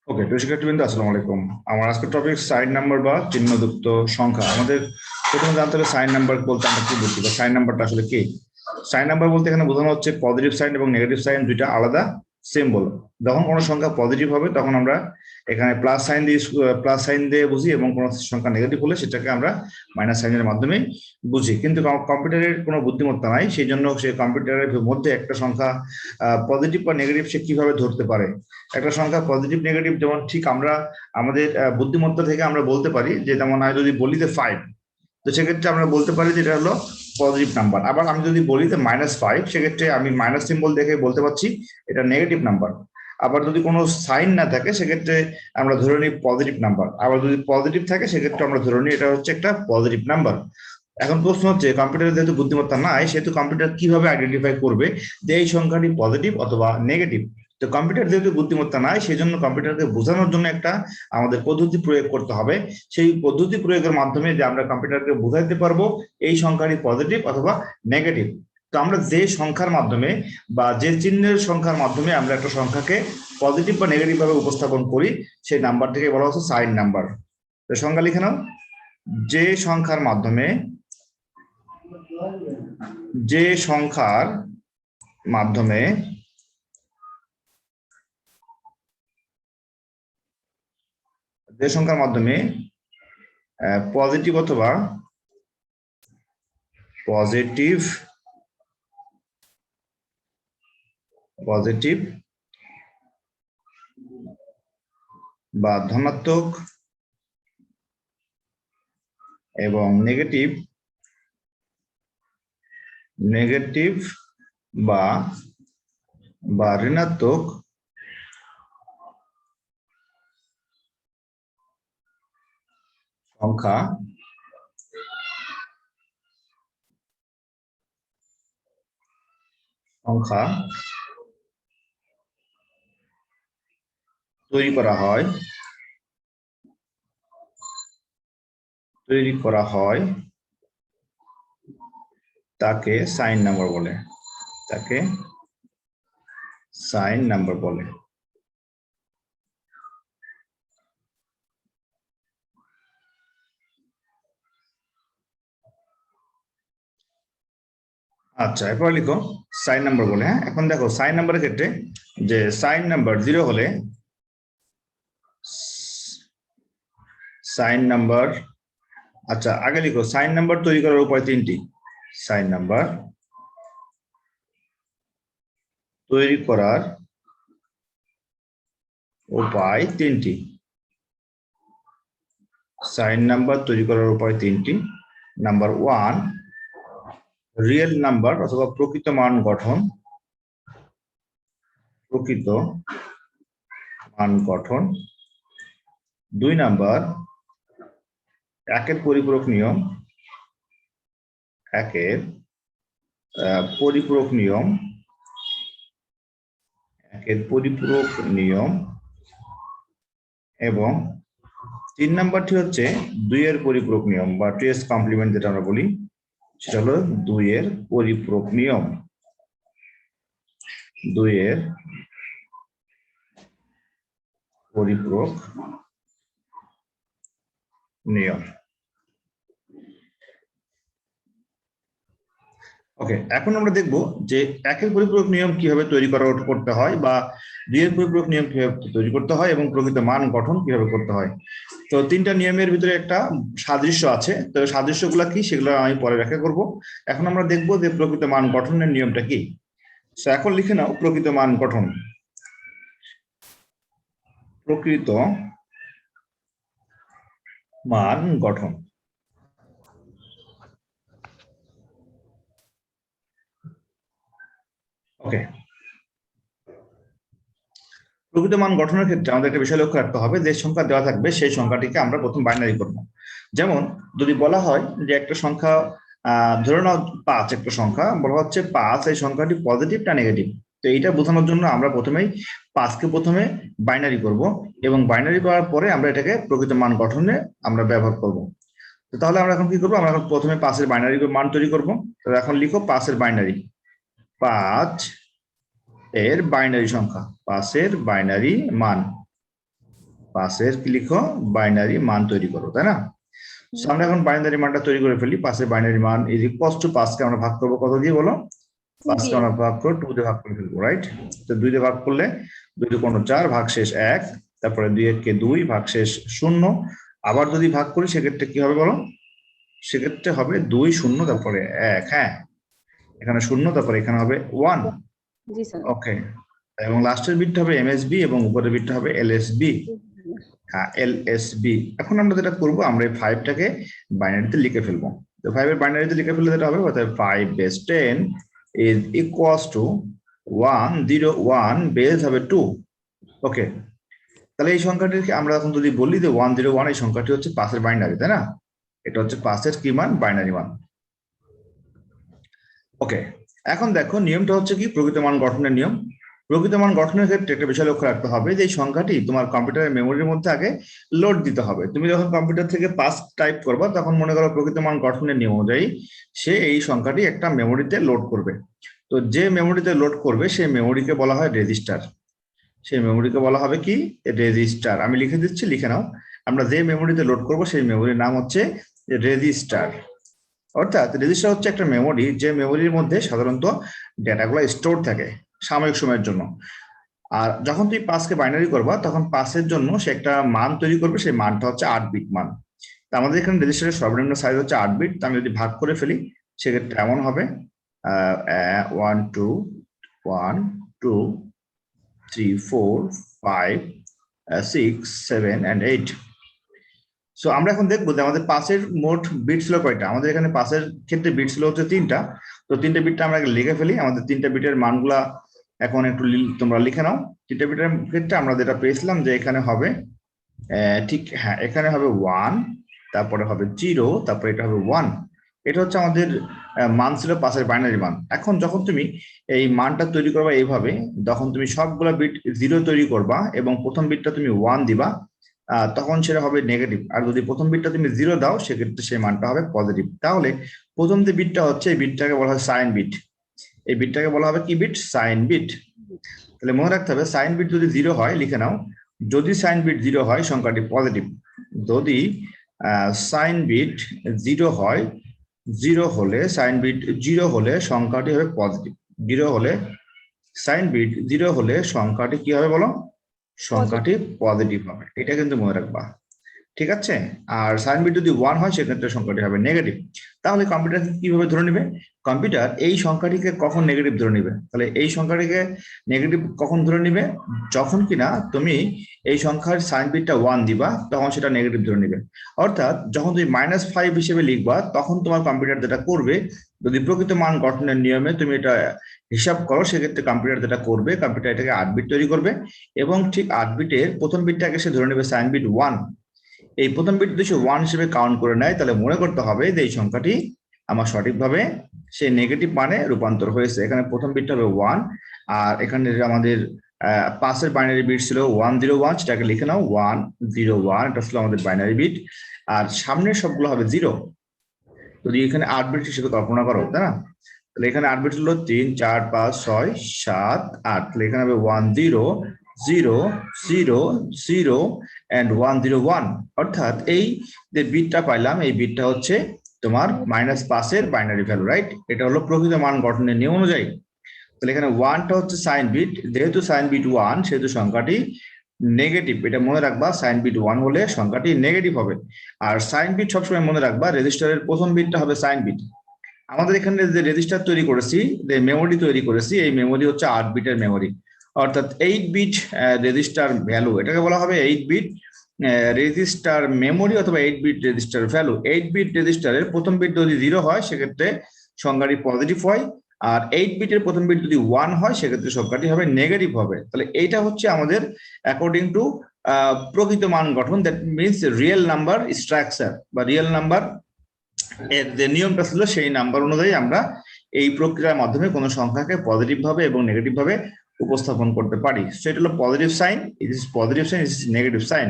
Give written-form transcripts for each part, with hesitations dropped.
ওকে, তো শিক্ষার্থীবৃন্দ আসসালামু আলাইকুম। আমার আজকের টপিক সাইন নাম্বার বা চিহ্নযুক্ত সংখ্যা। আমাদের প্রথমে জানতে হবে সাইন নাম্বার বলতে আমরা কি বুঝি বা সাইন নাম্বারটা আসলে কি। সাইন নাম্বার বলতে এখানে বোঝানো হচ্ছে পজিটিভ সাইন এবং নেগেটিভ সাইন দুইটা আলাদা সিম্বল। যখন কোনো সংখ্যা পজিটিভ হবে তখন আমরা এখানে প্লাস সাইন দিয়ে বুঝি, এবং কোনো সংখ্যা নেগেটিভ হলে সেটাকে আমরা মাইনাস সাইনের মাধ্যমে বুঝি। কিন্তু কম্পিউটারের কোনো বুদ্ধিমত্তা নাই, সেই জন্য সে কম্পিউটারের মধ্যে একটা সংখ্যা পজিটিভ বা নেগেটিভ সে কিভাবে ধরতে পারে। একটা সংখ্যা পজিটিভ নেগেটিভ যেমন ঠিক আমরা আমাদের বুদ্ধিমত্তা থেকে আমরা বলতে পারি, যে যেমন আমি যদি বলি যে 5, তো সেক্ষেত্রে আমরা বলতে পারি যে এটা হলো পজিটিভ নাম্বার। আবার আমি যদি বলি যে -5, সেক্ষেত্রে আমি মাইনাস সিম্বল দেখে বলতে পারছি এটা নেগেটিভ নাম্বার। আবার যদি কোনো সাইন না থাকে সেক্ষেত্রে আমরা ধরে নিই পজিটিভ নাম্বার। আবার যদি পজিটিভ থাকে সেক্ষেত্রে আমরা ধরে নিই এটা হচ্ছে একটা পজিটিভ নাম্বার। এখন প্রশ্ন হচ্ছে, কম্পিউটারে যেহেতু বুদ্ধিমত্তা নাই, সেহেতু কম্পিউটার কিভাবে আইডেন্টিফাই করবে যে এই সংখ্যাটি পজিটিভ অথবা নেগেটিভ। তো কম্পিউটার যেহেতু বুদ্ধিমত্তা নাই, সেই জন্য কম্পিউটারকে বোঝানোর জন্য একটা আমাদের পদ্ধতি প্রয়োগ করতে হবে। সেই পদ্ধতি প্রয়োগের মাধ্যমে যে আমরা কম্পিউটারকে বোঝাইতে পারবো এই সংখ্যাটি পজিটিভ অথবা নেগেটিভ। তো আমরা যে সংখ্যার মাধ্যমে বা যে চিহ্নের সংখ্যার মাধ্যমে আমরা একটা সংখ্যাকে পজিটিভ বা নেগেটিভ ভাবে উপস্থাপন করি, সেই নাম্বারটিকে বলা হচ্ছে সাইন নাম্বার। তো সংজ্ঞা লিখে নাও। যে সংখ্যার মাধ্যমে যে সংখ্যার মাধ্যমে যে সংখ্যার মাধ্যমে পজিটিভ অথবা পজিটিভ পজিটিভ বা ধনাত্মক এবং নেগেটিভ নেগেটিভ বা বা ঋণাত্মক সংখ্যা সংখ্যা তৈরি করা হয় তাকে সাইন নাম্বার বলে। তাকে সাইন নাম্বার বলে। আচ্ছা, এরপর লিখো সাইন নাম্বার বলে। হ্যাঁ, এখন দেখো সাইন নাম্বারের ক্ষেত্রে যে সাইন নাম্বার 0 হলে সাইন নাম্বার, আচ্ছা আগে লিখো সাইন নাম্বার তৈরি করার উপায় তিনটি। সাইন নাম্বার তৈরি করার উপায় তিনটি। সাইন নাম্বার তৈরি করার উপায় তিনটি। নাম্বার 1, রিয়েল নাম্বার অথবা প্রকৃত মান গঠন। প্রকৃত মান গঠন। 2 নাম্বার, একের পরিপূরক নিয়ম। একের পরিপূরক নিয়ম। একের পরিপূরক নিয়ম। এবং 3 নাম্বারটি হচ্ছে 2 এর পরিপূরক নিয়ম বা 2's কমপ্লিমেন্ট যেটা আমরা বলি, সেটা হলো 2 এর পরিপূরক নিয়ম। 2 এর পরিপূরক নিয়ম। ওকে, এখন আমরা দেখব যে একের পরিপূরক নিয়ম কিভাবে তৈরি করতে হয়, বা 2 এর পরিপূরক নিয়ম কিভাবে তৈরি করতে হয়, এবং প্রকৃত মান গঠন কিভাবে করতে হয়। তো 3টা নিয়মের ভিতরে একটা সাদৃশ্য আছে। তো সাদৃশ্যগুলো কি সেগুলো আমি পরে ব্যাখ্যা করব। এখন আমরা দেখব যে প্রকৃত মান গঠনের নিয়মটা কি। তো এখন লিখে নাও প্রকৃত মান গঠন। প্রকৃত মান গঠন। ওকে, প্রকৃত মান গঠনের ক্ষেত্রে আমাদের একটা বিষয় লক্ষ্য রাখতে হবে, যে সংখ্যা দেওয়া থাকবে সেই সংখ্যাটিকে আমরা প্রথম বাইনারি করব। যেমন যদি বলা হয় যে একটা সংখ্যা ধরে নাও 5, একটা সংখ্যা বলা হচ্ছে 5, এই সংখ্যাটি পজিটিভ না নেগেটিভ। তো এইটা বোঝানোর জন্য আমরা প্রথমেই 5কে প্রথমে বাইনারি করব, এবং বাইনারি করার পরে আমরা এটাকে প্রকৃত মান গঠনে আমরা ব্যবহার করব। তো তাহলে আমরা এখন কি করবো, আমরা এখন প্রথমে 5-এর বাইনারি মান তৈরি করব। তো এখন লিখো 5-এর বাইনারি। 5 এর বাইনারি সংখ্যা, 5-এর বাইনারি মান। পাশের কি লিখো বাইনারি মান তৈরি করো, তাই না? So, আমরা এখন বাইনারি মানটা তৈরি করে ফেলি। পাশের বাইনারি মান ইজ ইকুয়ালস টু 5 কে আমরা ভাগ করবো কত দিয়ে বলো? 5 কে আমরা ভাগ করে 2 দিয়ে ভাগ করে ফেলবো, রাইট? তো 2 দিয়ে ভাগ করলে 2 দিয়ে কোনো 4, ভাগ শেষ 1, তারপরে 2 কে 2, ভাগ শেষ 0। আবার যদি ভাগ করি সেক্ষেত্রে কি হবে বলো? সেক্ষেত্রে হবে 2 0 তারপরে 1, হ্যাঁ এখানে 0 তারপরে এখানে হবে 1। জি স্যার। ওকে, এবং লাস্টের বিটটা হবে এমএসবি এবং উপরের বিটটা হবে এলএসবি। হ্যাঁ এলএসবি। এখন আমরা যেটা করবো, আমরা এই 5টাকে বাইনারিতে লিখে ফেলবো। তো 5 এর বাইনারিতে লিখে ফেললে যেটা হবে, অর্থাৎ 5 base 10 is equals two 101 base হবে 2। ওকে, তাহলে এই সংখ্যাটিকে আমরা এখন যদি বলি যে 101, এই সংখ্যাটি হচ্ছে 5 এর বাইনারি, তাই না? এটা হচ্ছে 5 এর কি মান? বাইনারি মান। ওকে, এখন দেখো নিয়মটা হচ্ছে কি, প্রকৃত মান গঠনের নিয়ম। প্রকৃত মান গঠনের ক্ষেত্রে একটা বিষয় লক্ষ্য রাখতে হবে যে এই সংখ্যাটি তোমার কম্পিউটারের মেমোরির মধ্যে আগে লোড দিতে হবে। তুমি যখন কম্পিউটার থেকে পাস টাইপ করবা তখন মনে করো প্রকৃত মান গঠনের নিয়ম অনুযায়ী সে এই সংখ্যাটি একটা মেমোরিতে লোড করবে। তো যে মেমোরিতে লোড করবে সেই মেমোরিকে বলা হয় রেজিস্টার। সেই মেমোরিকে বলা হবে কি? রেজিস্টার। আমি লিখে দিচ্ছি, লিখে নাও। আমরা যে মেমোরিতে লোড করব সেই মেমোরির নাম হচ্ছে রেজিস্টার। অর্থাৎ রেজিস্টার হচ্ছে একটা মেমোরি, যে মেমোরির মধ্যে সাধারণত ডেটাগুলো স্টোর থাকে সাময়িক সময়ের জন্য। আর যখন তুমি 5কে বাইনারি করবা তখন 5-এর জন্য সে একটা মান তৈরি করবে, সেই মানটা হচ্ছে 8 বিট মান। তো আমাদের এখানে রেজিস্টারের সর্বনিম্ন সাইজ হচ্ছে 8 বিট। আমি যদি ভাগ করে ফেলি সেক্ষেত্রে এমন হবে 1 2 1 2 3 4 5 6 7 and 8। সো আমরা এখন দেখবো যে আমাদের পাসের মোট বিট ছিল কয়টা। আমাদের এখানে পাসের ক্ষেত্রে বিট ছিল হচ্ছে 3টা। তো 3টে বিটটা আমরা লিখে ফেলি। আমাদের 3টে বিটের মানগুলা এখন একটু তোমরা লিখে নাও। 3টে বিটের ক্ষেত্রে আমরা যেটা পেয়েছিলাম যে এখানে হবে ঠিক, হ্যাঁ এখানে হবে 1, তারপরে হবে 0, তারপরে এটা হবে 1। এটা হচ্ছে আমাদের মান ছিল পাসের বাইনারি মান। এখন যখন তুমি এই মানটা তৈরি করবা এইভাবে, যখন তুমি সবগুলা বিট 0 তৈরি করবা এবং প্রথম বিটটা তুমি 1 দিবা, তখন সেটা হবে নেগেটিভ। আর যদি প্রথম বিটটা তুমি 0 দাও সেক্ষেত্রে সেই মানটা হবে পজিটিভ। তাহলে প্রথম যে বিটটা হচ্ছে এই বিটটাকে বলা হয় সাইন বিট। এই বিটটাকে বলা হবে কি বিট? Sign bit. তাহলে মনে রাখতে হবে সাইন বিট যদি 0 হয়, লিখে নাও, যদি সাইন বিট 0 হয় সংখ্যাটি পজিটিভ। যদি সাইন বিট 0 হয়, 0 হলে সাইন বিট 0 হলে সংখ্যাটি হবে পজিটিভ। 0 হলে সাইন বিট 0 হলে সংখ্যাটি কি হবে বলো? সংখ্যাটি পজিটিভ হবে। এটা কিন্তু মনে রাখবা, ঠিক আছে? আর সাইন বিট যদি 1 হয় সেক্ষেত্রে সংখ্যাটি হবে নেগেটিভ। তাহলে কম্পিউটার কিভাবে ধরে নেবে? কম্পিউটার এই সংখ্যাটিকে কখন নেগেটিভ ধরে নেবে? তাহলে এই সংখ্যাটিকে নেগেটিভ কখন ধরে নেবে? যখন কিনা তুমি এই সংখ্যার সাইন বিটটা 1 দিবা তখন সেটা নেগেটিভ ধরে নেবে। অর্থাৎ যখন তুমি -5 হিসেবে লিখবা তখন তোমার কম্পিউটার যেটা করবে, যদি প্রকৃত মান গঠনের নিয়মে তুমি এটা হিসাব করো সেক্ষেত্রে কম্পিউটার যেটা করবে, কম্পিউটার এটাকে 8 বিট তৈরি করবে এবং ঠিক 8 বিটের প্রথম বিটটাকে সে ধরে নেবে সাইন বিট 1। এই প্রথম বিট যদি সে 1 হিসেবে কাউন্ট করে নেয় তাহলে মনে করতে হবে যে এই সংখ্যাটি আমার সঠিকভাবে সে নেগেটিভ মানে রূপান্তর হয়েছে। এখানে প্রথম বিটটা হবে 1, আর এখানে আমাদের পাসের বাইনারি বিট ছিল 101, সেটাকে লিখে নাও 101, এটা ছিল আমাদের বাইনারি বিট। আর সামনের সবগুলো হবে 0। যদি এখানে 8 বিট হিসেবে কল্পনা করো, তাই না? তাহলে এখানে 8 বিট হলো 3 4 5 6 7 8। তাহলে এখানে হবে 1 0 0 0 0 and 101। অর্থাৎ এই যে বিটটা পাইলাম এই বিটটা হচ্ছে তোমার -5-এর বাইনারি ভ্যালু, রাইট? এটা হলো প্রকৃত মান গঠনের নিয়ম অনুযায়ী। তাহলে এখানে 1টা হচ্ছে সাইন বিট, যেহেতু সাইন বিট 1 সেহেতু সংখ্যাটি নেগেটিভ। এটা মনে রাখবা, সাইন বিট 1 হলে সংখ্যাটি নেগেটিভ হবে। আর সাইন বিট সবসময় মনে রাখবা, রেজিস্টারের প্রথম বিটটা হবে সাইন বিট। আমাদের এখানে যে রেজিস্টার তৈরি করেছি, যে মেমোরি তৈরি করেছি, এই মেমোরি হচ্ছে 8 বিটের মেমোরি। অর্থাৎ 8 বিট রেজিস্টার ভ্যালু, এটাকে বলা হবে 8 বিট রেজিস্টার মেমোরি অথবা 8 বিট রেজিস্টার ভ্যালু। 8 বিট রেজিস্টারের প্রথম বিট যদি 0 হয় সেক্ষেত্রে সংখ্যাটি পজিটিভ হয়, আর 8 বিটের প্রথম বিট যদি 1 হয় সেক্ষেত্রে সংখ্যাটি হবে নেগেটিভ হবে। তাহলে এইটা হচ্ছে আমাদের অ্যাকর্ডিং টু প্রকৃত মান গঠন, that means real number structure বা রিয়েল নাম্বার এর যে নিয়মটা ছিল সেই নাম্বার অনুযায়ী আমরা এই প্রক্রিয়ার মাধ্যমে কোনো সংখ্যাকে পজিটিভ ভাবে এবং নেগেটিভ ভাবে উপস্থাপন করতে পারি। সেটা হলো positive sign, it is positive sign, it is negative sign.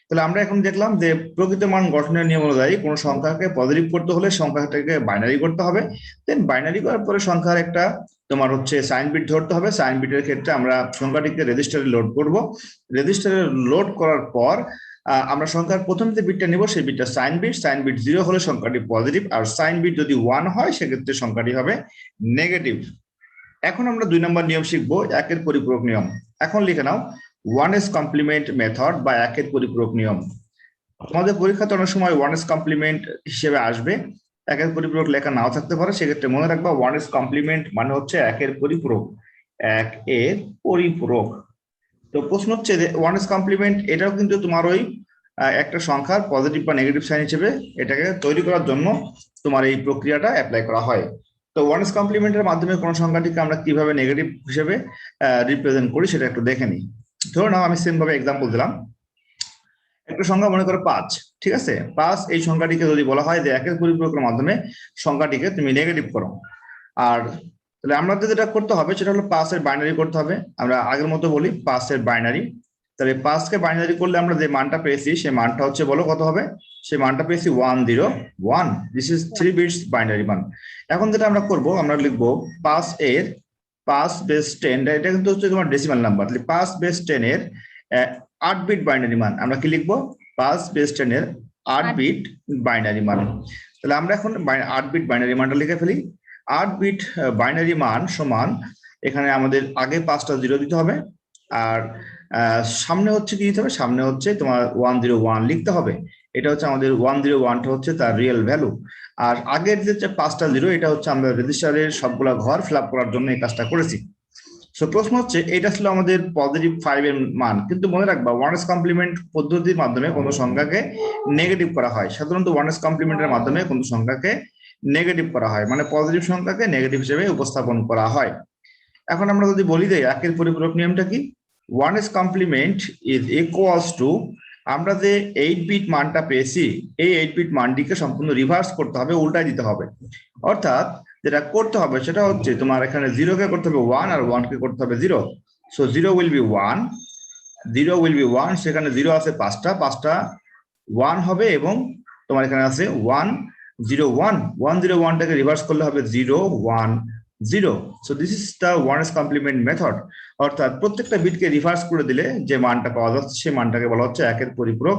তাহলে আমরা এখন দেখলাম যে প্রকৃত মান গঠনের নিয়ম অনুযায়ী কোনো সংখ্যাকে পজিটিভ করতে হলে সংখ্যাটাকে বাইনারি করতে হবে, দেন বাইনারি করার পরে সংখ্যার একটা তোমার হচ্ছে সাইন বিট ধরতে হবে। সাইন বিটের ক্ষেত্রে আমরা সংখ্যাটিকে রেজিস্টারে লোড করব। রেজিস্টারে লোড করার পর আমরা সংখ্যার প্রথম যে বিটটা নিব সেই বিটটা সাইন বিট। সাইন বিট 0 হলে সংখ্যাটি পজিটিভ, আর সাইন বিট যদি 1 হয় সেক্ষেত্রে সংখ্যাটি হবে নেগেটিভ। এখন আমরা 2 নম্বর নিয়ম শিখবো, একের পরিপূরক নিয়ম। এখন লিখে নাও 1s কমপ্লিমেন্ট মেথড বা একের পরিপূরক নিয়ম। তোমাদের পরীক্ষাতে অনেক সময় 1s কমপ্লিমেন্ট হিসেবে আসবে, একের পরিপূরক লেখা নাও থাকতে পারে। সেক্ষেত্রে মনে রাখবা 1s কমপ্লিমেন্ট মানে হচ্ছে একের পরিপূরক, এক এর পরিপূরক। তো প্রশ্ন হচ্ছে যে 1s কমপ্লিমেন্ট এটাও কিন্তু তোমার ওই একটা সংখ্যার পজিটিভ বা নেগেটিভ সাইন হিসেবে এটাকে তৈরি করার জন্য তোমার এই প্রক্রিয়াটা অ্যাপ্লাই করা হয়। তো 1s কমপ্লিমেন্টের মাধ্যমে কোন সংখ্যাটিকে আমরা কিভাবে নেগেটিভ হিসেবে রিপ্রেজেন্ট করি সেটা একটু দেখে নিই। ধরো নাও আমি সেম ভাবে এক্সাম্পল দিলাম, একটা সংখ্যা মনে করো 5, ঠিক আছে? 5 এই সংখ্যাটিকে যদি বলা হয় যে একের পরিপূরকের মাধ্যমে সংখ্যাটিকে তুমি নেগেটিভ করো, আর তাহলে আমাদের যেটা করতে হবে সেটা হলো 5 এর বাইনারি করতে হবে। আমরা আগের মতো বলি 5 এর বাইনারি। তাহলে 5 কে বাইনারি করলে আমরা যে মানটা পেয়েছি সেই মানটা হচ্ছে, বলো কত হবে? সেই মানটা পেয়েছি 101। দিস ইজ 3 বিটস বাইনারি মান। এখন যেটা আমরা করব, আমরা লিখবো 5 এর 5 বেস 10, এটা কিন্তু হচ্ছে তোমার ডেসিমাল নাম্বার। তাহলে 5 বেস 10 এর 8 বিট বাইনারি মান আমরা কি লিখবো? 5 বেস 10 এর 8 বিট বাইনারি মান। তাহলে আমরা এখন 8 বিট বাইনারি মানটা লিখে ফেলি। 8 বিট বাইনারি মান সমান, এখানে আমাদের আগে 5টা 0 দিতে হবে, আর সামনে হচ্ছে কি দিতে হবে? সামনে হচ্ছে তোমার 101 লিখতে হবে। এটা হচ্ছে আমাদের 101টা হচ্ছে তার রিয়েল ভ্যালু। আর আগের যে 5টা 0 এটা হচ্ছে আমরা রেজিস্টারের সবগুলা ঘর ফিল আপ করার জন্য এই কাজটা করেছি। সো প্রশ্ন হচ্ছে এটা ছিল আমাদের পজিটিভ 5 এর মান। কিন্তু মনে রাখবা 1s কমপ্লিমেন্ট পদ্ধতির মাধ্যমে কোনো সংখ্যাকে নেগেটিভ করা হয়। সাধারণত 1s কমপ্লিমেন্টের মাধ্যমে কোনো সংখ্যাকে নেগেটিভ করা হয়, মানে পজিটিভ সংখ্যাকে নেগেটিভ হিসেবে উপস্থাপন করা হয়। এখন আমরা যদি বলি যে একের পরিপূরক নিয়মটা কি, 1s complement is equals two, আমরা যে 8 বিট মানটা পেয়েছি এই 8 বিট মানটিকে সম্পূর্ণ রিভার্স করতে হবে, উল্টাই দিতে হবে। অর্থাৎ যেটা করতে হবে সেটা হচ্ছে তোমার এখানে 0 কে করতে হবে 1 আর 1 কে করতে হবে 0। So 0 will be 1, 0 will be 1, সেখানে 0 আছে 5টা 1 হবে, এবং তোমার এখানে আছে 101, 101টাকে রিভার্স করলে হবে 010। So this is the 1s complement method. অর্থাৎ প্রত্যেকটা বিটকে রিভার্স করে দিলে যে মানটা পাওয়া যাচ্ছে সেই মানটাকে বলা হচ্ছে একের পরিপূরক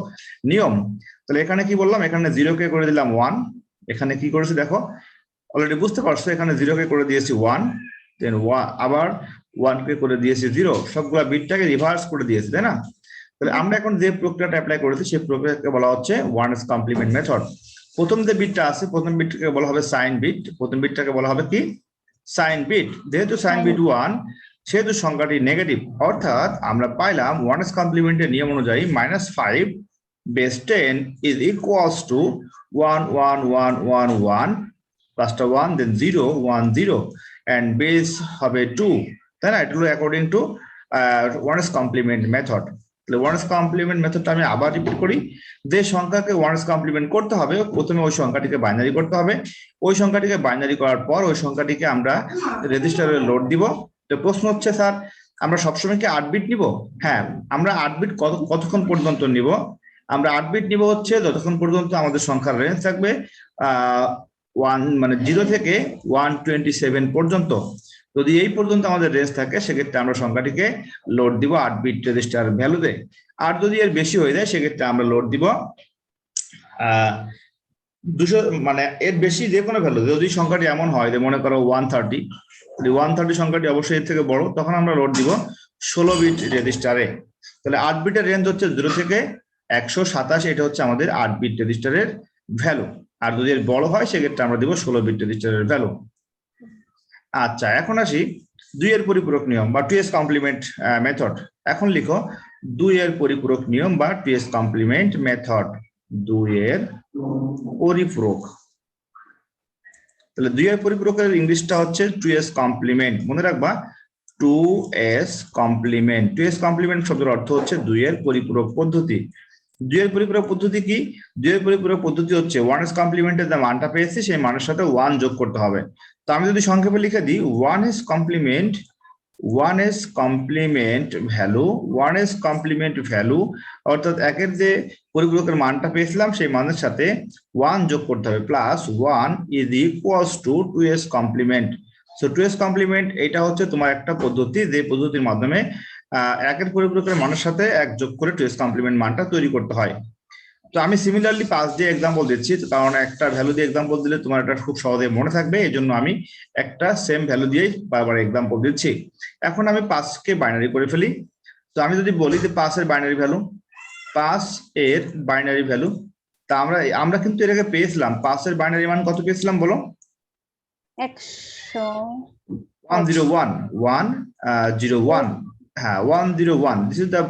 নিয়ম। তাহলে এখানে কি বললাম, এখানে 0 কে করে দিলাম 1, এখানে কি করেছি দেখো, অলরেডি বুঝতে পারছো, এখানে 0 কে করে দিয়েছি 1, দেন আবার 1 কে করে দিয়েছি 0, সবগুলা বিটটাকে রিভার্স করে দিয়েছি, তাই না? তাহলে আমরা এখন যে প্রক্রিয়াটা অ্যাপ্লাই করেছি সেই প্রক্রিয়াকে বলা হচ্ছে 1s কমপ্লিমেন্ট মেথড। প্রথম যে বিটটা আছে প্রথম বিটটাকে বলা হবে সাইন বিট, প্রথম বিটটাকে বলা হবে কি? Sign bit. যেহেতু সাইন বিট 1 সেহেতু সংখ্যাটি নেগেটিভ, অর্থাৎ আমরা পাইলাম 1s কমপ্লিমেন্টের নিয়ম অনুযায়ী -5 বেস 10 ইজ ইকুয়ালস টু 11111 প্লাসটা 1 দেন 010 এন্ড বেস হবে 2, তাই না? এটা হলো according to 1s complement method. তাহলে 1s কমপ্লিমেন্ট মেথডটা আমি আবার রিপিট করি, যে সংখ্যাকে 1s কমপ্লিমেন্ট করতে হবে প্রথমে ওই সংখ্যাটিকে বাইনারি করতে হবে, ওই সংখ্যাটিকে বাইনারি করার পর ওই সংখ্যাটিকে আমরা রেজিস্টারে লোড দিব। তো প্রশ্ন হচ্ছে স্যার আমরা সবসময় কি 8 বিট নিব? হ্যাঁ, আমরা 8 বিট কতক্ষণ পর্যন্ত নিব? আমরা 8 বিট নিব হচ্ছে যতক্ষণ পর্যন্ত আমাদের সংখ্যার রেঞ্জ থাকবে 1 মানে 0 থেকে 127 পর্যন্ত। যদি এই পর্যন্ত আমাদের রেঞ্জ থাকে সেক্ষেত্রে আমরা সংখ্যাটিকে লোড দিব 8 বিট রেজিস্টার ভ্যালুতে। আর যদি এর বেশি হয়ে যায় সেক্ষেত্রে আমরা লোড দিব 200, মানে এর বেশি যে কোনো ভ্যালু। যদি সংখ্যাটি এমন হয় যে মনে করো 130, 130 সংখ্যাটি অবশ্যই এর থেকে বড়, তখন আমরা লোড দিব 16 বিট রেজিস্টারে। তাহলে 8 বিটের রেঞ্জ হচ্ছে 0 থেকে 127, এটা হচ্ছে আমাদের 8 বিট রেজিস্টারের ভ্যালু। আর যদি এর বড় হয় সেক্ষেত্রে আমরা দিব 16 বিট রেজিস্টারের ভ্যালু। আচ্ছা, এখন আসি 2 এর পরিপূরক নিয়ম বা 2s কমপ্লিমেন্ট মেথড। এখন লিখো 2 এর পরিপূরক নিয়ম বা 2s কমপ্লিমেন্ট মেথড। 2 এর পরিপূরক, তাহলে 2 এর পরিপূরকের ইংলিশটা হচ্ছে 2s কমপ্লিমেন্ট। মনে রাখবা 2s কমপ্লিমেন্ট। 2s কমপ্লিমেন্ট শব্দের অর্থ হচ্ছে 2 এর পরিপূরক পদ্ধতি। 2 এর পরিপূরক পদ্ধতি কি? 2 এর পরিপূরক পদ্ধতি হচ্ছে 1s কমপ্লিমেন্টের যে মানটা পেয়েছি সেই মানের সাথে 1 যোগ করতে হবে। তো আমি যদি সংক্ষেপে লিখে দিই 1s complement value, 1s complement value, অর্থাৎ একের যে পরিপূরকের মানটা পেয়েছিলাম সেই মানের সাথে 1 যোগ করতে হবে, plus 1 is equals to 2s complement. So two's complement এটা হচ্ছে তোমার একটা পদ্ধতি, যে পদ্ধতির মাধ্যমে একের পরিপূরকের মানের সাথে এক যোগ করে টুয়েস কমপ্লিমেন্ট মানটা তৈরি করতে হয়। তো আমি সিমিলারলি 5 দিয়ে এক্সাম্পল দিচ্ছি, কারণ একটা ভ্যালু দিয়ে এক্সাম্পল দিলে তোমার এটা খুব সহজে মনে থাকবে, এই জন্য আমি একটা সেম ভ্যালু দিয়েই বারবার এক্সাম্পল দিচ্ছি। এখন আমি 5কে বাইনারি করে ফেলি। তো আমি যদি বলি যে 5 এর বাইনারি ভ্যালু, 5 এর বাইনারি ভ্যালু, তা আমরা কিন্তু এর আগে পেয়েছিলাম 5 এর বাইনারি মান কত পেয়েছিলাম বলো? 101 হ্যাঁ 101, this is the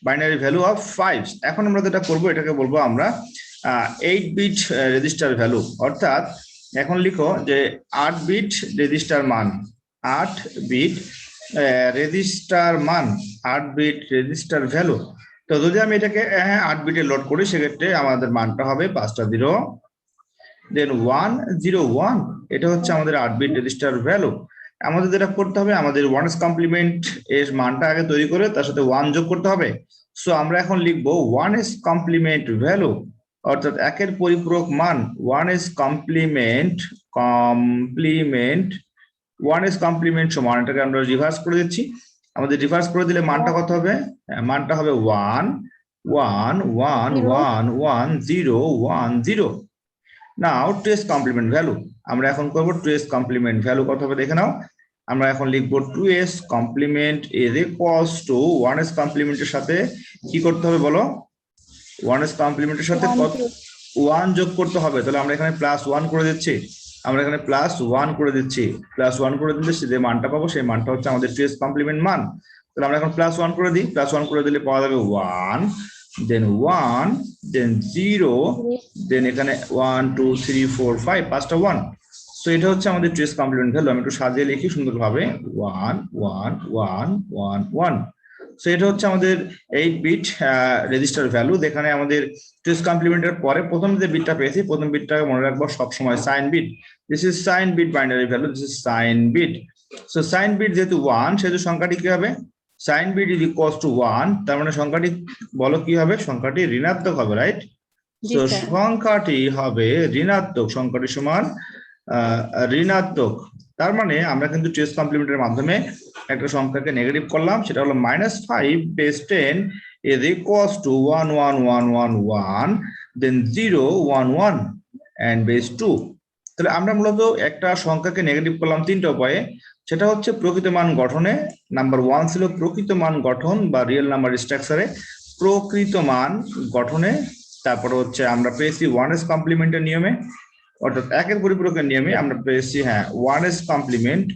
binary value of 5। এখন আমরা যেটা করবো এটাকে বলবো আমরা 8 বিট রেজিস্টার ভ্যালু, অর্থাৎ এখন লিখো যে 8 বিট রেজিস্টার মান, 8 বিট রেজিস্টার মান, 8 বিট রেজিস্টার ভ্যালু। তো যদি আমি এটাকে 8 বিটে লোড করি সেক্ষেত্রে আমাদের মানটা হবে 5টা 0 দেন 101, এটা হচ্ছে আমাদের 8 বিট রেজিস্টার ভ্যালু। আমাদের যেটা করতে হবে, আমাদের ওয়ানস কমপ্লিমেন্ট এর মানটা আগে তৈরি করে তার সাথে 1 যোগ করতে হবে। সো আমরা এখন লিখবো ওয়ানস কমপ্লিমেন্ট ভ্যালু, অর্থাৎ একের পরিপূরক মান, ওয়ানস কমপ্লিমেন্ট ওয়ানস কমপ্লিমেন্ট সমান, এটাকে আমরা রিভার্স করে দিচ্ছি। আমাদের রিভার্স করে দিলে মানটা কত হবে? মানটা হবে 1 1 1 1 1 0 1 0। নাও টুয়েস কমপ্লিমেন্ট ভ্যালু, আমরা এখন করব টুয়েস কমপ্লিমেন্ট ভ্যালু কত হবে দেখে নাও। আমরা এখন লিখবো two's complement is equals to ones কমপ্লিমেন্টের সাথে কি করতে হবে বলো? ওয়ানস কমপ্লিমেন্টের সাথে 1 যোগ করতে হবে। তাহলে আমরা এখানে +1 করে দিচ্ছি, আমরা এখানে +1 করে দিচ্ছি। +1 করে দিলে যে মানটা পাবো সেই মানটা হচ্ছে আমাদের টুয়েস কমপ্লিমেন্ট মান। তাহলে আমরা এখন +1 করে দিই, +1 করে দিলে পাওয়া যাবে 1, দেন 1, দেন 0, দেন এখানে 1 2 3 4 5, 5টা 1। সো এটা হচ্ছে আমাদের টুয়েস কমপ্লিমেন্ট ভ্যালু। আমি একটু সাজিয়ে লিখি সুন্দরভাবে, 1 1 1 1 1। সো এটা হচ্ছে আমাদের 8 বিট রেজিস্টার ভ্যালু, যেখানে আমাদের টুয়েস কমপ্লিমেন্টের পরে প্রথম যে বিটটা পেয়েছি, প্রথম বিটটাকে মনে রাখবো সবসময় sign bit. This is sign bit binary value, this is sign bit. So sign bit যেহেতু 1, সেহেতু সংখ্যাটি কি হবে? Sign bit is equals to 1, তার মানে সংখ্যাটি বলো কি হবে? সংখ্যাটি ঋণাত্মক হবে, রাইট? তো সংখ্যাটি হবে ঋণাত্মক, সংখ্যাটি সমান ঋণাত্মক। তার মানে আমরা কিন্তু টুয়েস কমপ্লিমেন্টের মাধ্যমে একটা সংখ্যাকে নেগেটিভ করলাম, সেটা হলো -5 base 10 is equals to 1 1 1 1 1, then 0 1 1 and base 2। তাহলে আমরা মূলত একটা সংখ্যাকে নেগেটিভ করলাম তিনটা উপায়ে। সেটা হচ্ছে প্রকৃত মান গঠনে, নাম্বার 1 ছিল প্রকৃত মান গঠন বা রিয়েল নাম্বার স্ট্রাকচারে প্রকৃত মান গঠনে। তারপর হচ্ছে আমরা পেয়েছি ওয়ানস কমপ্লিমেন্টের নিয়মে, অর্থাৎ একের পরিপূরকের নিয়মে আমরা পেয়েছি ওয়ানস কমপ্লিমেন্ট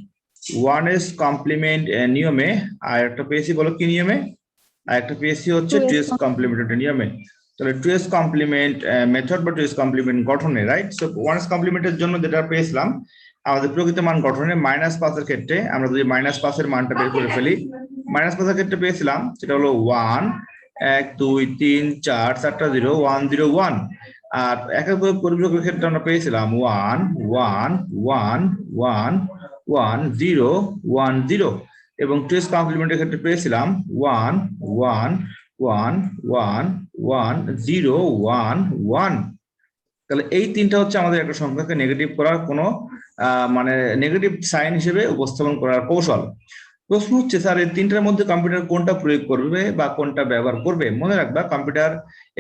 নিয়মে। আর একটা পেয়েছি বলো কি নিয়মে? আর একটা পেয়েছি হচ্ছে টুয়েস কমপ্লিমেন্টের নিয়মে। তাহলে টুয়েস কমপ্লিমেন্ট মেথড বা টুয়েস কমপ্লিমেন্ট গঠনে, রাইট? সো ওয়ানস কমপ্লিমেন্টের জন্য যেটা পেয়েছিলাম আমাদের প্রকৃত মান গঠনে -5 এর ক্ষেত্রে, আমরা যদি -5 এর মানটা বের করে ফেলি, -5 এর ক্ষেত্রে পেয়েছিলাম সেটা হলো 1 1 2 3 4 4টা 0 1 0 1। আর একের পরিপূরকের ক্ষেত্রে আমরা পেয়েছিলাম 1 1 1 1 1 0 1 0, এবং টুয়েস কমপ্লিমেন্টের ক্ষেত্রে পেয়েছিলাম 1 1 1 1 1 0 1 1। তাহলে এই তিনটা হচ্ছে আমাদের একটা সংখ্যাকে নেগেটিভ করার কোনো মানে নেগেটিভ সাইন হিসেবে উপস্থাপন করার কৌশল। প্রশ্ন হচ্ছে স্যার এই তিনটার মধ্যে কম্পিউটার কোনটা প্রয়োগ করবে বা কোনটা ব্যবহার করবে? মনে রাখবা কম্পিউটার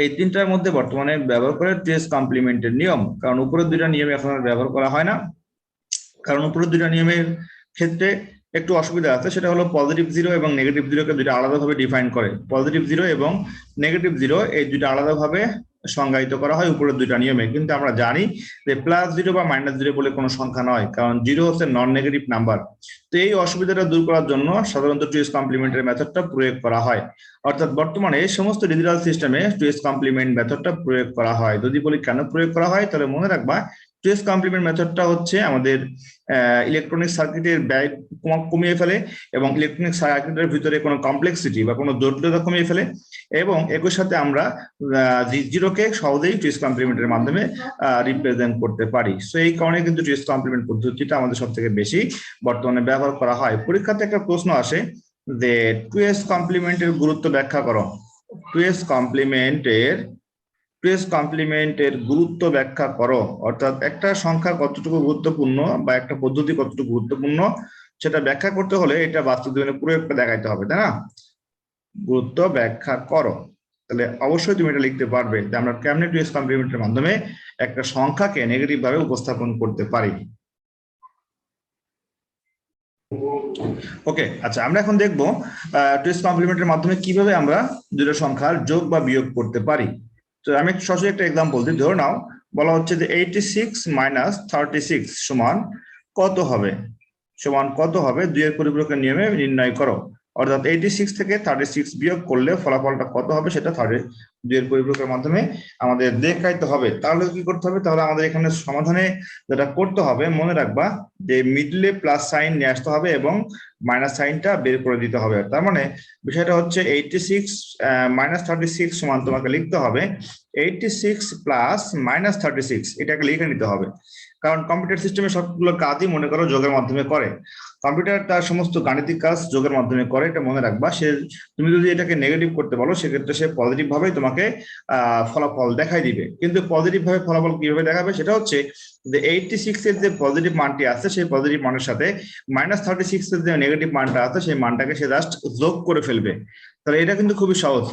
এই তিনটার মধ্যে বর্তমানে ব্যবহার করে টুয়েস কমপ্লিমেন্টের নিয়ম, কারণ উপরের দুইটা নিয়ম এখন আর ব্যবহার করা হয় না। কারণ উপরের দুইটা নিয়মের ক্ষেত্রে একটু অসুবিধা আছে, সেটা হলো পজিটিভ 0 এবং নেগেটিভ 0কে দুইটা আলাদাভাবে ডিফাইন করে। পজিটিভ 0 এবং নেগেটিভ 0 এই দুইটা আলাদাভাবে সংজ্ঞায়িত করা হয় উপরের দুইটা নিয়মে। কিন্তু আমরা জানি যে +0 বা -0 বলে কোনো সংখ্যা নয়, কারণ 0 হচ্ছে নন নেগেটিভ নাম্বার। তো এই অসুবিধাটা দূর করার জন্য সাধারণত টুয়েস কমপ্লিমেন্টের মেথডটা প্রয়োগ করা হয়। অর্থাৎ বর্তমানে সমস্ত ডিজিটাল সিস্টেমে টুয়েস কমপ্লিমেন্ট মেথডটা প্রয়োগ করা হয়। যদি বলি কেন প্রয়োগ করা হয়, তাহলে মনে রাখবা টুয়েস কমপ্লিমেন্ট মেথডটা হচ্ছে আমাদের ইলেকট্রনিক সার্কিটের ব্যয় কমিয়ে ফেলে এবং ইলেকট্রনিক সার্কিটের ভিতরে কোনো কমপ্লেক্সিটি বা কোনো জটিলতা কমিয়ে ফেলে, এবং একই সাথে আমরা জিরোকে সহজেই টুয়েস কমপ্লিমেন্টের মাধ্যমে রিপ্রেজেন্ট করতে পারি। সো এই কারণে কিন্তু টুয়েস কমপ্লিমেন্ট পদ্ধতিটা আমাদের সব থেকে বেশি বর্তমানে ব্যবহার করা হয়। পরীক্ষাতে একটা প্রশ্ন আসে যে টুয়েস কমপ্লিমেন্টের গুরুত্ব ব্যাখ্যা করো। টুয়েস কমপ্লিমেন্টের টুয়েস কমপ্লিমেন্টের গুরুত্ব ব্যাখ্যা করো, অর্থাৎ একটা সংখ্যা কতটুকু গুরুত্বপূর্ণ বা একটা পদ্ধতি কতটুকু গুরুত্বপূর্ণ সেটা ব্যাখ্যা করতে হলে এটা বাস্তব জীবনে প্রয়োগটা দেখাইতে হবে, তাই না? গুরুত্ব ব্যাখ্যা করো, তাহলে অবশ্যই তুমি এটা লিখতে পারবে যে আমরা কেমনে টুয়েস কমপ্লিমেন্টের মাধ্যমে একটা সংখ্যাকে নেগেটিভ ভাবে উপস্থাপন করতে পারি। ওকে, আচ্ছা আমরা এখন দেখবো টুয়েস কমপ্লিমেন্টের মাধ্যমে কিভাবে আমরা দুটো সংখ্যার যোগ বা বিয়োগ করতে পারি। তো আমি সরাসরি একটা এক্সাম্পল দিই, ধরে নাও বলা হচ্ছে যে 86 মাইনাস 36 সমান কত হবে, সমান কত হবে 2 এর পরিপূরকের নিয়মে নির্ণয় করো। অর্থাৎ 86 থেকে 36 বিয়োগ করলে ফলাফলটা কত হবে সেটা 2 এর পরিপূরকের মাধ্যমে আমাদের দেখাইতে হবে। তাহলে কি করতে হবে, তাহলে আমাদের এখানে সমাধানে যেটা করতে হবে মনে রাখবা যে মিডলে প্লাস সাইন নিয়ে আসতে হবে এবং মাইনাস সাইনটা বের করে দিতে হবে। তার মানে বিষয়টা হচ্ছে 86 মাইনাস 36 সমান তোমাকে লিখতে হবে 86 প্লাস মাইনাস 36, এটাকে লিখে নিতে হবে। কারণ কম্পিউটার সিস্টেমে সবগুলো কাজই মনে করো যোগের মাধ্যমে করে, কম্পিউটার তার সমস্ত গাণিতিক কাজ যোগের মাধ্যমে করে, এটা মনে রাখবা। তুমি যদি এটাকে নেগেটিভ করতে বলো সেক্ষেত্রে সে পজিটিভ ভাবে তোমাকে ফলাফল দেখাই দিবে। কিন্তু পজিটিভ ভাবে ফলাফল কিভাবে দেখাবে সেটা হচ্ছে যে 86 এর যে পজিটিভ মানটি আছে সেই পজিটিভ মানের সাথে মাইনাস 36 এর যে নেগেটিভ মানটা আছে সেই মানটাকে সে জাস্ট যোগ করে ফেলবে। তাহলে এটা কিন্তু খুবই সহজ।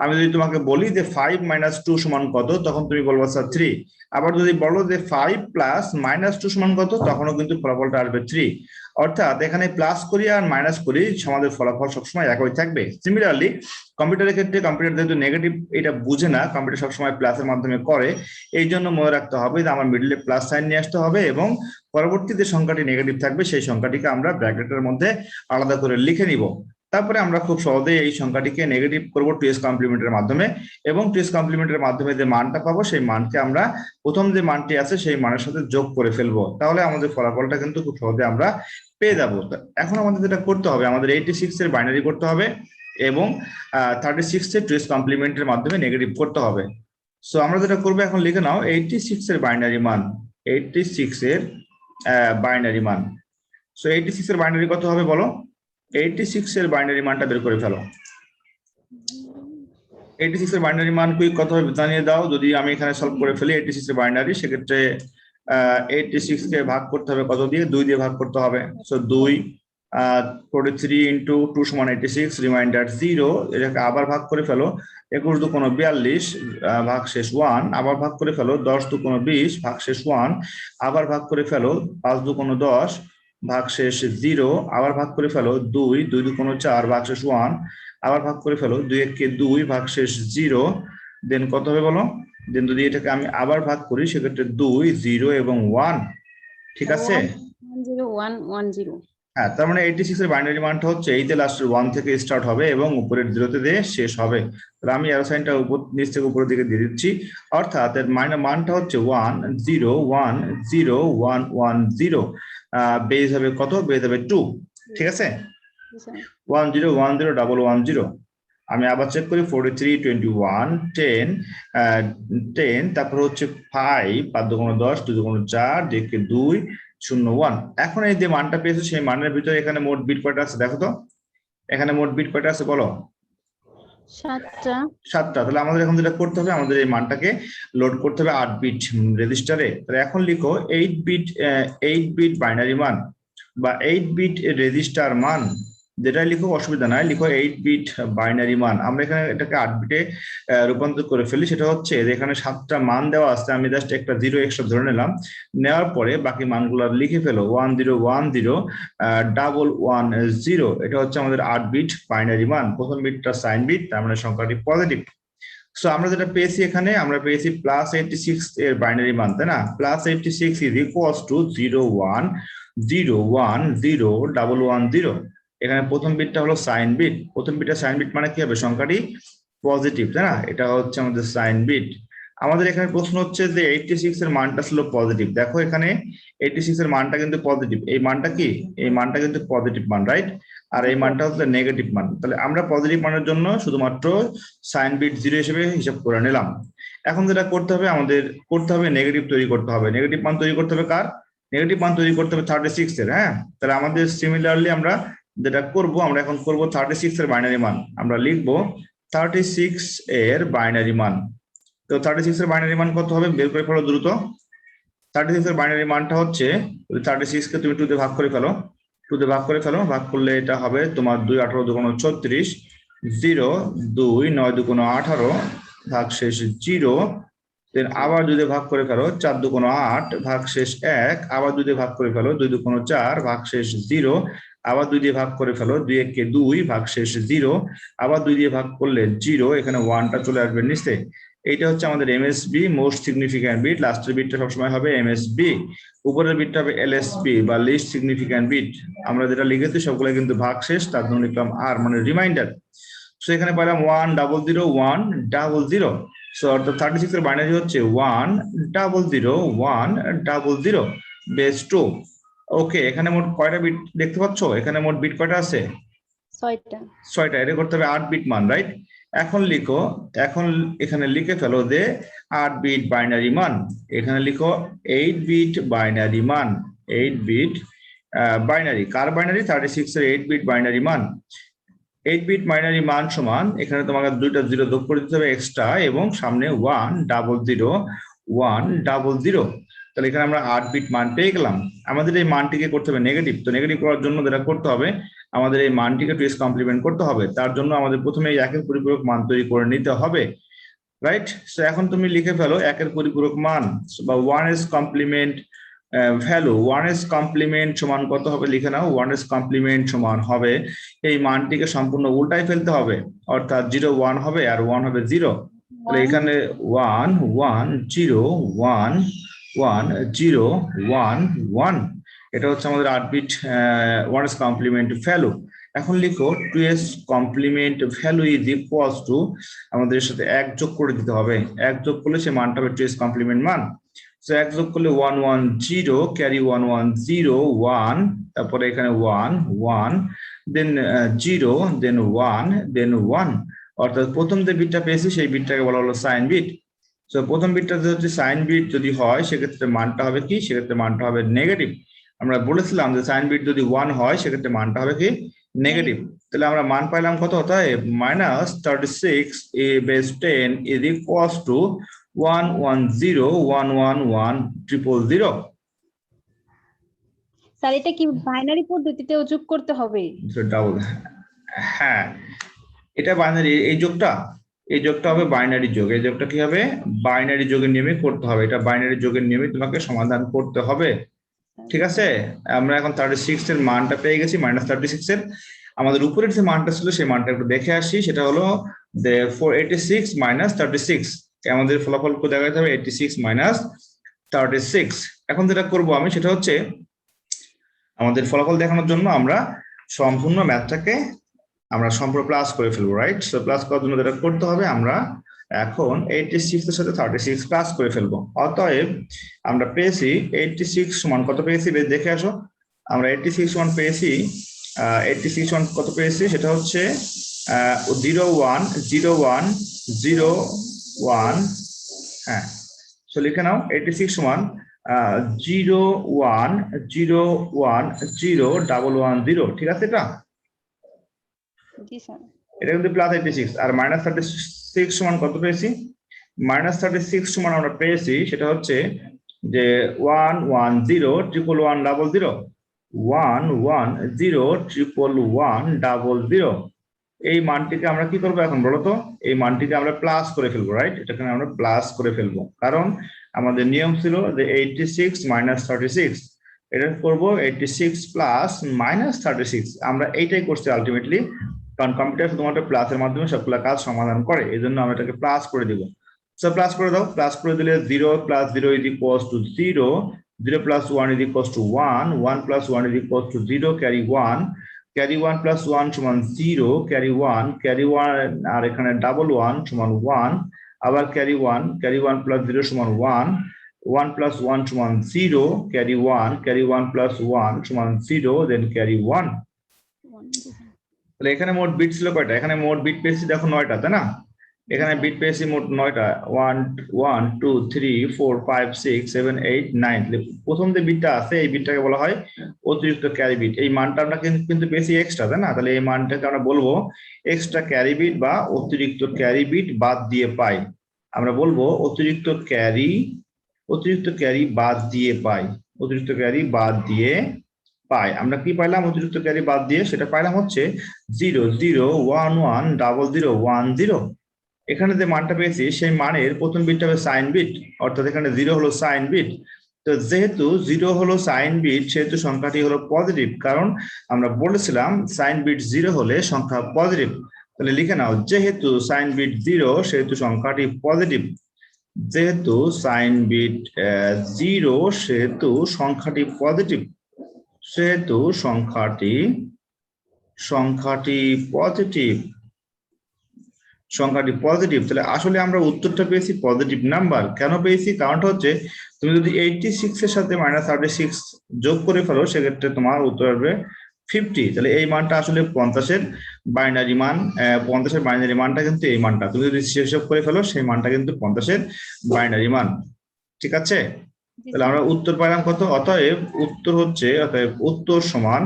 আমি যদি তোমাকে বলি যে 5 মাইনাস 2 সমান কত, তখন তুমি বলবো স্যার 3। আবার যদি বলো যে 5 প্লাস মাইনাস 2 সমান কত, তখনও কিন্তু ফলাফলটা আসবে 3। অর্থাৎ এখানে প্লাস করি আর মাইনাস করি আমাদের ফলাফল সবসময় একই থাকবে। সিমিলারলি কম্পিউটারের ক্ষেত্রে কম্পিউটার যেহেতু নেগেটিভ এটা বুঝে না, কম্পিউটার সবসময় প্লাসের মাধ্যমে করে, এই জন্য মনে রাখতে হবে যে আমার মিডলে প্লাস সাইন নিয়ে আসতে হবে এবং পরবর্তী যে সংখ্যাটি নেগেটিভ থাকবে সেই সংখ্যাটিকে আমরা ব্র্যাকেটের মধ্যে আলাদা করে লিখে নিব। তারপরে আমরা খুব সহজেই এই সংখ্যাটিকে নেগেটিভ করবো টুয়েস কমপ্লিমেন্টের মাধ্যমে, এবং টুয়েস কমপ্লিমেন্টের মাধ্যমে যে মানটা পাবো সেই মানকে আমরা প্রথম যে মানটি আছে সেই মানের সাথে যোগ করে ফেলবো। তাহলে আমাদের ফলাফলটা কিন্তু খুব সহজে আমরা পেয়ে যাবো। এখন আমাদের যেটা করতে হবে, আমাদের 86 এর বাইনারি করতে হবে এবং 36 এর টুয়েস কমপ্লিমেন্টের মাধ্যমে নেগেটিভ করতে হবে। সো আমরা যেটা করবো, এখন লিখে নাও 86 এর বাইনারি মান, 86 এর বাইনারি মান। সো 86 এর বাইনারি কত হবে বলো? 86 এর বাইনারি মানটা বের করে ফেলো। 86 এর বাইনারি মান কুইক কত হবে জানিয়ে দাও। যদি আমি এখানে সলভ করে ফেলি 86 এর বাইনারি, সেক্ষেত্রে 86 কে ভাগ করতে হবে কত দিয়ে? 2 দিয়ে ভাগ করতে হবে। সো 2 43 ইন্টু 2 সমান 86, রিমাইন্ডার 0। এটাকে আবার ভাগ করে ফেলো, 21 দু কোনো 42 ভাগ শেষ 1, আবার ভাগ করে ফেলো 10 দু কোনো 20 ভাগ শেষ 1, আবার ভাগ করে ফেলো 5 দু কোনো 10 ভাগ শেষ 0, আবার ভাগ করে ফেলো 2 দু কোনো 4 ভাগ শেষ 1, আবার ভাগ করে ফেলো 2 একে 2 ভাগ শেষ 0। দেন কত হবে বলো? দেন যদি এটাকে আমি আবার ভাগ করি সেক্ষেত্রে 2 0 এবং 1, ঠিক আছে? 10110। হ্যাঁ, তার মানে 86 এর বাইনারি মানটা হচ্ছে এই যে লাস্টের 1 থেকে স্টার্ট হবে এবং উপরের 0 দিয়ে শেষ হবে। তাহলে আমি অ্যারো সাইনটা উপর নিচ থেকে উপরের দিকে দিয়ে দিচ্ছি, অর্থাৎ এর মানটা হচ্ছে 1010110। বেজ হবে কত? বেজ হবে 2, ঠিক আছে? 10101110। আমি আবার চেক করি 43 21 10 10, তারপর হচ্ছে 5 5 দু কোনো 10 2 দু কোনো 4 দেখে 2 0 1। এখন এই যে মানটা পেয়েছে সেই মানের ভিতরে এখানে মোট বিট কয়টা আছে দেখো তো? এখানে মোট বিট কয়টা আছে বলো? 7টা। তাহলে আমাদের এখন যেটা করতে হবে, আমাদের এই মানটাকে লোড করতে হবে 8 বিট রেজিস্টারে। তাহলে এখন লিখো 8 বিট বাইনারি মান বা 8 বিট রেজিস্টার মান, যেটা লিখো অসুবিধা নাই, লিখো 8 বিট বাইনারি মান। আমরা এখানে এটাকে 8 বিটে রূপান্তর করে ফেলি। সেটা হচ্ছে এখানে 7টা মান দেওয়া আছে, আমি জাস্ট একটা 0 এক্সট্রা ধরে নিলাম, নেওয়ার পরে বাকি মানগুলো লিখে ফেলো 10101110। এটা হচ্ছে আমাদের 8 বিট বাইনারি মান। প্রথম বিটটা সাইন বিট, তার মানে সংখ্যাটি পজিটিভ। সো আমরা যেটা পেয়েছি এখানে, আমরা পেয়েছি +86 এর বাইনারি মান, তাই না? +86 ইজ ইকুয়ালস টু 01010110। এখানে প্রথম বিটটা হলো সাইন বিট। প্রথম বিটটা সাইন বিট মানে কি হবে? সংখ্যাটি পজিটিভ, তাই না? এটা হচ্ছে আমাদের সাইন বিট। আমাদের এখানে প্রশ্ন হচ্ছে যে 86 এর মানটা ছিল পজিটিভ। দেখো এখানে 86 এর মানটা কিন্তু পজিটিভ। এই মানটা কি? এই মানটা কিন্তু পজিটিভ মান, রাইট? আর এই মানটা হচ্ছে নেগেটিভ মান। তাহলে আমরা পজিটিভ মানের জন্য শুধুমাত্র সাইন বিট 0 হিসেবে হিসাব করে নিলাম। এখন যেটা করতে হবে, আমাদের করতে হবে নেগেটিভ তৈরি করতে হবে। নেগেটিভ মান তৈরি করতে হবে কার? নেগেটিভ মান তৈরি করতে হবে 36 এর। হ্যাঁ, তাহলে আমাদের সিমিলারলি আমরা যেটা করব, আমরা এখন করব 36 এর বাইনারি মান। আমরা লিখবো 36 এর বাইনারি মান। তো 36 এর বাইনারি মান কত হবে বের করে ফেলো দ্রুত। 36 এর বাইনারি মানটা হচ্ছে 36 কে তুমি 2 দিয়ে ভাগ করে ফেলো, 2 দিয়ে ভাগ করে ফেলো, ভাগ করলে এটা হবে তোমার 2 18 2 36, 0 2 9 2 18 ভাগ শেষ 0, দেন আবার 2 দিয়ে ভাগ করে ফেলো, 4 2 8 ভাগ শেষ 1, আবার 2 দিয়ে ভাগ করে ফেলো, 2 2 4 ভাগ শেষ 0, আবার 2 দিয়ে ভাগ করে ফেলো, 2 1 কে 2 ভাগ শেষ 0, আবার 2 দিয়ে ভাগ করলে 0, এখানে 1টা চলে আসবে নিচে। এইটা হচ্ছে আমাদের এমএসবি মোস্ট সিগনিফিক্যান্ট বিট, লাস্টের বিটটা সবসময় হবে এমএসবি, উপরের বিটটা হবে এলএসবি বা লিস্ট সিগনিফিক্যান্ট বিট। আমরা যেটা লিখেছি সবগুলো কিন্তু ভাগ শেষ, তার জন্য লিখলাম আর মানে রিমাইন্ডার। সো এখানে পেলাম 1 0 0 1 0 0। সো অর্থাৎ 36 এর বাইনারি হচ্ছে 1 0 0 1 0 0 বেস 2। ওকে, এখানে মোট কয়টা বিট দেখতে পাচ্ছ? এখানে মোট বিট কয়টা আছে? 6টা। 6টা। এটা করতে হবে 8 বিট মান, রাইট? এখন লিখো, এখন এখানে লিখে ফেলো যে 8 বিট বাইনারি মান। এখানে লিখো 8 বিট বাইনারি মান, 8 বিট বাইনারি। কার বাইনারি? 36 এর 8 বিট বাইনারি মান। 8 বিট বাইনারি মান সমান, এখানে তোমাকে 2টা 0 যোগ করে দিতে হবে এক্সট্রা, এবং সামনে 1 0 0 1 0 0। তাহলে এখানে আমরা 8 বিট মান পেয়ে গেলাম। আমাদের এই মানটিকে করতে হবে নেগেটিভ। তো নেগেটিভ করার জন্য যেটা করতে হবে, আমাদের এই মানটিকে 2s কমপ্লিমেন্ট করতে হবে। তার জন্য আমাদের প্রথমে এই একের পরিপূরক মান তৈরি করে নিতে হবে, রাইট? সো এখন তুমি লিখে ফেলো একের পরিপূরক মান বা 1s complement value. 1s complement সমান কত হবে লিখে নাও। 1s কমপ্লিমেন্ট সমান হবে, এই মানটিকে সম্পূর্ণ উল্টাই ফেলতে হবে, অর্থাৎ 0 1 হবে আর 1 হবে 0। তাহলে এখানে 1 1 0 1 1 0 1 1, এটা হচ্ছে আমাদের 8 বিট 1s কমপ্লিমেন্ট ভ্যালু। এখন লিখো 2s complement value is equals to, আমাদের সাথে 1 যোগ করে দিতে হবে। 1 যোগ করলে সে মানটা হবে 2s কমপ্লিমেন্ট মান। সো 1 যোগ করলে 1 1 0, ক্যারি 1 1 0 1, তারপরে এখানে 1 1, দেন 0, দেন 1, দেন 1। অর্থাৎ প্রথম যে বিটটা পেয়েছি সেই বিটটাকে বলা হলো সাইন বিট। সো প্রথম বিটটা হচ্ছে সাইন বিট যদি হয় সেক্ষেত্রে মানটা হবে কি? সেক্ষেত্রে মানটা হবে নেগেটিভ। আমরা বলেছিলাম যে সাইন বিট যদি 1 হয় সেক্ষেত্রে মানটা হবে কি? নেগেটিভ। তাহলে আমরা মান পাইলাম কত? তাই -36 a base 10 is equals to 1 1 0 1 1 1 0 0 0। Sir এটা কি বাইনারি পদ্ধতিতেও যোগ করতে হবে? ডাবল, হ্যাঁ এটা বাইনারি। এই যোগটা হবে বাইনারি যোগ। এই যোগটা কি হবে? বাইনারি যোগের নিয়মে করতে হবে। এটা বাইনারি যোগের নিয়মে তোমাকে সমাধান করতে হবে, ঠিক আছে? আমরা এখন 36 এর মানটা পেয়ে গেছি, -36 এর। আমাদের উপরের যে মানটা ছিল সেই মানটা একটু দেখে আসি। সেটা হলো 486 36। আমাদের ফলাফল দেখা যাবে 86 36। এখন যেটা করব আমি সেটা হচ্ছে, আমাদের ফলাফল দেখানোর জন্য আমরা সম্পূর্ণ ম্যাথটাকে আমরা সম্পূর্ণ প্লাস করে ফেলবো, রাইট? সো প্লাস করার জন্য যেটা করতে হবে, আমরা এখন 86 এর সাথে 36 প্লাস করে ফেলবো। অতএব আমরা পেয়েছি 86 সমান কত পেয়েছি বেশ দেখে আসো। আমরা 86 সমান পেয়েছি 86 সমান কত পেয়েছি সেটা হচ্ছে 0 1 0 1 0 1। হ্যাঁ, সো লিখে নাও 86 সমান 0 1 0 1 0 1 1 0, ঠিক আছে? জি স্যার। এটা কিন্তু প্লাস 86। আর -36 সমান কত পেয়েছি? -36 সমান আমরা পেয়েছি সেটা হচ্ছে যে 1 1 0 1 1 1 0 1 1 0 1 1 1 0। এই মানটিকে আমরা কি করবো এখন বলো তো? এই মানটিকে আমরা প্লাস করে ফেলবো, রাইট? এটাকে আমরা প্লাস করে ফেলবো, কারণ আমাদের নিয়ম ছিল যে 86 -36। এটা করবো 86 প্লাস -36। আমরা এইটাই করছি আলটিমেটলি, কারণ কম্পিউটার শুধুমাত্র প্লাসের মাধ্যমে সবগুলো কাজ সমাধান করে, এই জন্য আমরা এটাকে প্লাস করে দিব। সো প্লাস করে দাও। প্লাস করে দিলে 0 + 0 = 0, 0 + 1 = 1, 1 + 1 = 0, ক্যারি 1, ক্যারি 1 + 1 = 0, ক্যারি 1, ক্যারি 1 আর এখানে ডাবল 1 = 1, আবার ক্যারি 1 + 0 = 1, 1 + 1 = 0, ক্যারি 1 + 1 = 0, দেন ক্যারি 1। তাহলে এখানে মোট বিট ছিল কয়টা? এখানে মোট বিট পেয়েছি দেখো 9টা, তাই না? এখানে বিট পেয়েছি মোট 9টা, 1 1 2 3 4 5 6 7 8 9। প্রথম যে বিটটা আছে এই বিটটাকে বলা হয় অতিরিক্ত ক্যারি বিট। এই মানটা আমরা কিন্তু পেয়েছি এক্সট্রা, তাই না? তাহলে এই মানটাকে আমরা বলবো এক্সট্রা ক্যারি বিট বা অতিরিক্ত ক্যারি বিট বাদ দিয়ে পাই। আমরা বলবো অতিরিক্ত ক্যারি বাদ দিয়ে পাই, অতিরিক্ত ক্যারি বাদ দিয়ে পাই। আমরা কি পাইলাম অতিরিক্ত ক্যারি বাদ দিয়ে? সেটা পাইলাম হচ্ছে 0 0 1 1 00 1 0। এখানে যে মানটা পেয়েছি সেই মানের প্রথম বিটটা হবে সাইন বিট, অর্থাৎ এখানে 0 হলো সাইন বিট। তো যেহেতু 0 হলো সাইন বিট সেহেতু সংখ্যাটি হলো পজিটিভ, কারণ আমরা বলেছিলাম সাইন বিট 0 হলে সংখ্যা পজিটিভ। তাহলে লিখে নাও, যেহেতু সাইন বিট 0 সেহেতু সংখ্যাটি পজিটিভ। যেহেতু সাইন বিট 0 সেহেতু সংখ্যাটি পজিটিভ, সেহেতু সংখ্যাটি পজিটিভ, সংখ্যাটি পজিটিভ। তাহলে আসলে আমরা উত্তরটা পেয়েছি পজিটিভ নাম্বার। কেন পেয়েছি? কারণটা হচ্ছে তুমি যদি 86 এর সাথে -36 যোগ করে ফেলো সেক্ষেত্রে তোমার উত্তর আসবে 50। তাহলে এই মানটা আসলে 50 এর বাইনারি মান, 50 এর বাইনারি মানটা কিন্তু এই মানটা। তুমি যদি হিসাব করে ফেলো সেই মানটা কিন্তু 50 এর বাইনারি মান। ঠিক আছে? জি তাহলে স্যার। আমরা উত্তর পেলাম কত? অতএব উত্তর সমান,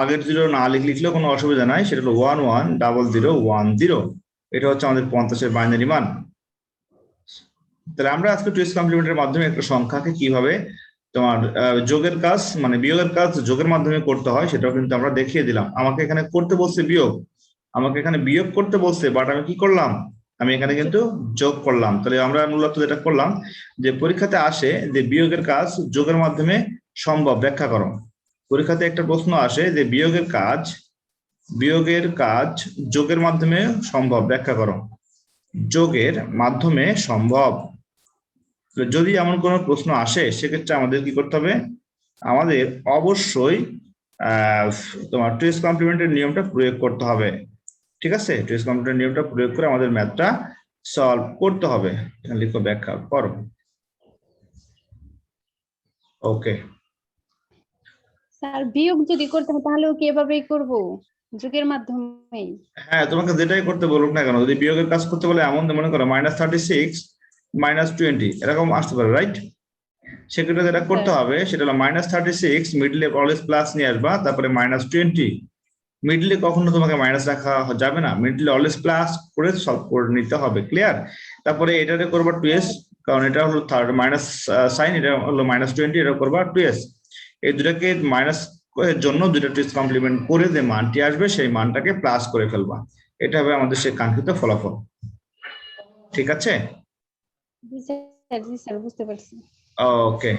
আগের 0 না লিখলেও কোনো অসুবিধা নাই, সেটা হলো 110010। এটা হচ্ছে আমাদের 50 এর বাইনারি মান। তাহলে আমরা আজকে টুইস কমপ্লিমেন্টের মাধ্যমে একটা সংখ্যাকে কিভাবে তোমার যোগের কাজ মানে বিয়োগের কাজ যোগের মাধ্যমে করতে হয় সেটাও কিন্তু আমরা দেখিয়ে দিলাম। আমাকে এখানে করতে বলছে বিয়োগ, আমাকে এখানে বিয়োগ করতে বলছে, বাট আমি কি করলাম? আমি এখানে কিন্তু যোগ করলাম। তাহলে আমরা মূলত যেটা করলাম যে পরীক্ষাতে আসে যে বিয়োগের কাজ যোগের মাধ্যমে সম্ভব, ব্যাখ্যা করো। পরীক্ষাতে একটা প্রশ্ন আসে যে বিয়োগের কাজ যোগের মাধ্যমে সম্ভব, ব্যাখ্যা করো। যোগের মাধ্যমে সম্ভব। যদি এমন কোনো প্রশ্ন আসে সেক্ষেত্রে আমাদের কি করতে হবে? আমাদের অবশ্যই তোমার টুইস কমপ্লিমেন্টের নিয়মটা প্রয়োগ করতে হবে। ঠিক আছে? টুইস কমপ্লিমেন্টের নিয়মটা প্রয়োগ করে আমাদের ম্যাথটা সলভ করতে হবে। এখানে লিখো ব্যাখ্যা করো। ওকে, স্যার বিয়োগ যদি করতে হয় তাহলেও কি এভাবেই করব, যোগের মাধ্যমেই? হ্যাঁ তোমাকে যেটাই করতে বলুক না কেন, যদি বিয়োগের কাজ করতে বলে এমন মনে করো -36 -20 এরকম আসতে পারে, রাইট? সেক্ষেত্রে যেটা করতে হবে সেটা হলো -36 মিডলে অলওয়েজ প্লাস নিয়ে আসবা, তারপরে -20। মিডলে কখনো তোমাকে মাইনাস রাখা যাবে না, মিডলে অলওয়েজ প্লাস করে সলভ করে নিতে হবে। ক্লিয়ার? তারপরে এটাতে করবা 2s, কারণ এটা হলো থার্ড মাইনাস সাইন, এটা হলো -20, এটা করবা 2s। এই দুটাকে মাইনাস এর জন্য দুটো টুইস কমপ্লিমেন্ট করে যে মানটি আসবে সেই মানটাকে প্লাস করে ফেলবা। এটা হবে আমাদের সেই কাঙ্ক্ষিত ফলাফল। ঠিক আছে? জি স্যার, জি স্যার, বুঝতে পারছি। ওকে।